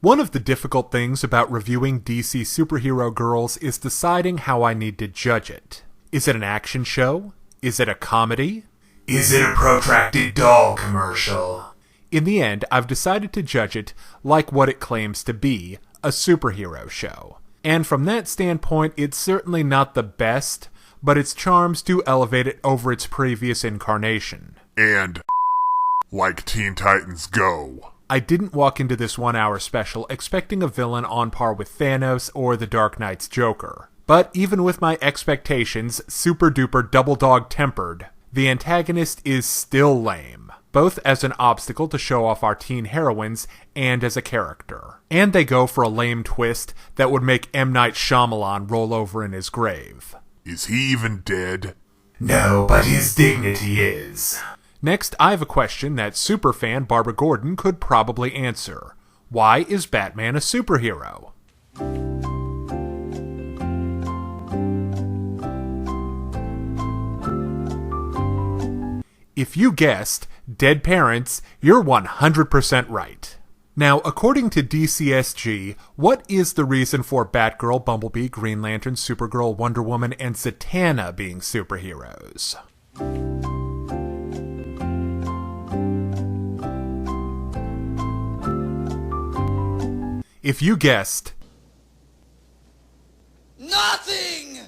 One of the difficult things about reviewing DC superhero girls is deciding how I need to judge it. Is it an action show? Is it a comedy? Is it a protracted doll commercial? In the end, I've decided to judge it like what it claims to be, a superhero show. And from that standpoint, it's certainly not the best, but its charms do elevate it over its previous incarnation. And like Teen Titans Go. I didn't walk into this 1 hour special expecting a villain on par with Thanos or the Dark Knight's Joker. But even with my expectations super duper double dog tempered, the antagonist is still lame, both as an obstacle to show off our teen heroines and as a character. And they go for a lame twist that would make M. Night Shyamalan roll over in his grave. Is he even dead? No, but his dignity is. Next, I have a question that superfan Barbara Gordon could probably answer. Why is Batman a superhero? If you guessed dead parents, you're 100% right. Now, according to DCSG, what is the reason for Batgirl, Bumblebee, Green Lantern, Supergirl, Wonder Woman, and Zatanna being superheroes? If you guessed nothing!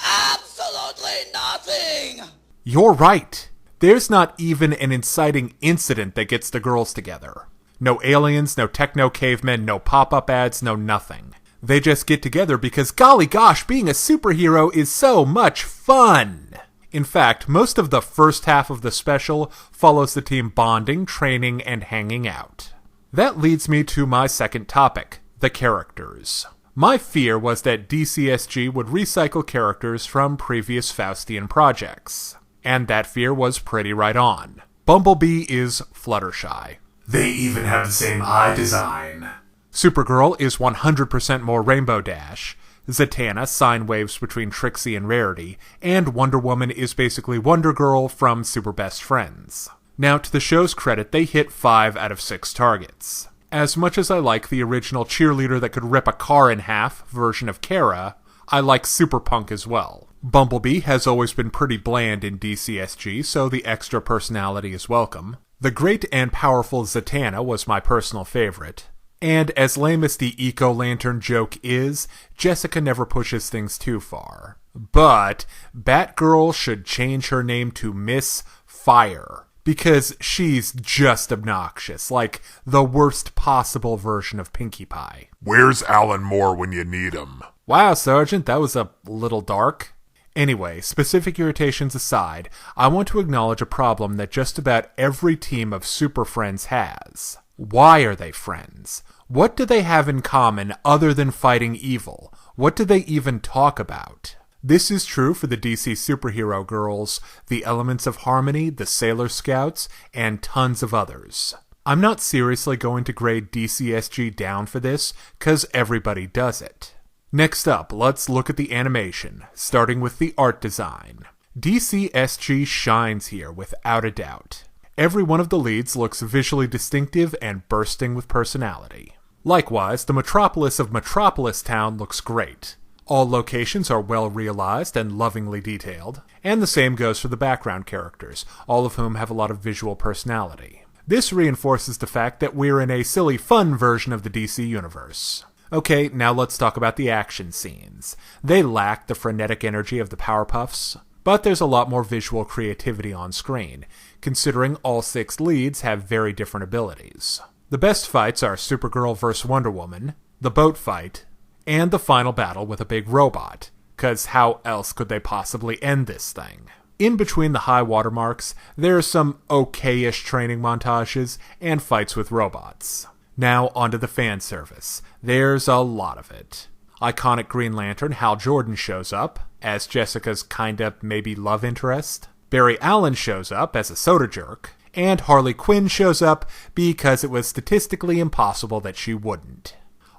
Absolutely nothing! You're right. There's not even an inciting incident that gets the girls together. No aliens, no techno cavemen, no pop-up ads, no nothing. They just get together because, golly gosh, being a superhero is so much fun! In fact, most of the first half of the special follows the team bonding, training, and hanging out. That leads me to my second topic, the characters. My fear was that DCSG would recycle characters from previous Faustian projects. And that fear was pretty right on. Bumblebee is Fluttershy. They even have the same eye design. Supergirl is 100% more Rainbow Dash. Zatanna sine waves between Trixie and Rarity. And Wonder Woman is basically Wonder Girl from Super Best Friends. Now, to the show's credit, they hit 5 out of 6 targets. As much as I like the original cheerleader that could rip a car in half version of Kara, I like Super Punk as well. Bumblebee has always been pretty bland in DCSG, so the extra personality is welcome. The great and powerful Zatanna was my personal favorite. And as lame as the Eco-Lantern joke is, Jessica never pushes things too far. But Batgirl should change her name to Miss Fire. Because she's just obnoxious, like the worst possible version of Pinkie Pie. Where's Alan Moore when you need him? Wow, Sergeant, that was a little dark. Anyway, specific irritations aside, I want to acknowledge a problem that just about every team of Super Friends has. Why are they friends? What do they have in common other than fighting evil? What do they even talk about? This is true for the DC superhero girls, the Elements of Harmony, the Sailor Scouts, and tons of others. I'm not seriously going to grade DCSG down for this, cause everybody does it. Next up, let's look at the animation, starting with the art design. DCSG shines here without a doubt. Every one of the leads looks visually distinctive and bursting with personality. Likewise, the Metropolis of Metropolis Town looks great. All locations are well realized and lovingly detailed, and the same goes for the background characters, all of whom have a lot of visual personality. This reinforces the fact that we're in a silly fun version of the DC universe. Okay, now let's talk about the action scenes. They lack the frenetic energy of the Powerpuffs, but there's a lot more visual creativity on screen, considering all 6 leads have very different abilities. The best fights are Supergirl vs. Wonder Woman, the boat fight, and the final battle with a big robot, cause how else could they possibly end this thing? In between the high watermarks, there are some okay-ish training montages and fights with robots. Now onto the fan service. There's a lot of it. Iconic Green Lantern Hal Jordan shows up, as Jessica's kinda maybe love interest. Barry Allen shows up as a soda jerk, and Harley Quinn shows up because it was statistically impossible that she wouldn't.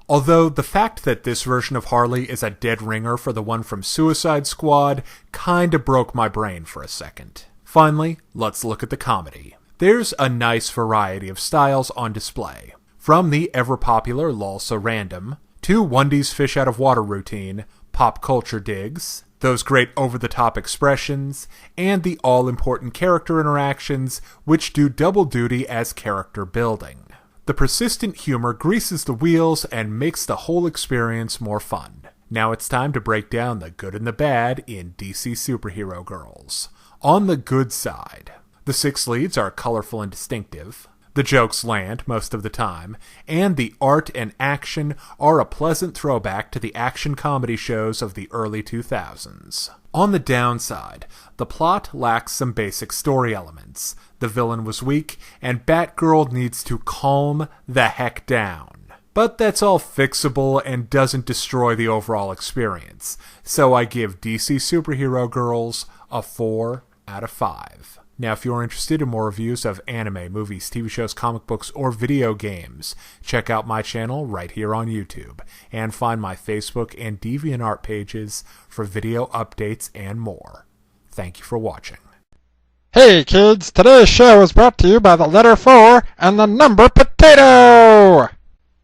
Although the fact that this version of Harley is a dead ringer for the one from Suicide Squad kinda broke my brain for a second. Finally, let's look at the comedy. There's a nice variety of styles on display. From the ever-popular Lol So Random, to Wendy's fish out of water routine, pop culture digs, those great over-the-top expressions, and the all-important character interactions which do double duty as character building. The persistent humor greases the wheels and makes the whole experience more fun. Now it's time to break down the good and the bad in DC Superhero Girls. On the good side, the 6 leads are colorful and distinctive, the jokes land most of the time, and the art and action are a pleasant throwback to the action comedy shows of the early 2000s. On the downside, the plot lacks some basic story elements, the villain was weak, and Batgirl needs to calm the heck down. But that's all fixable and doesn't destroy the overall experience, so I give DC Superhero Girls a 4 out of 5. Now, if you're interested in more reviews of anime, movies, TV shows, comic books, or video games, check out my channel right here on YouTube, and find my Facebook and Deviantart pages for video updates and more. Thank you for watching. Hey kids, today's show is brought to you by the letter 4 and the number potato!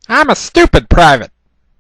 I'm a stupid private.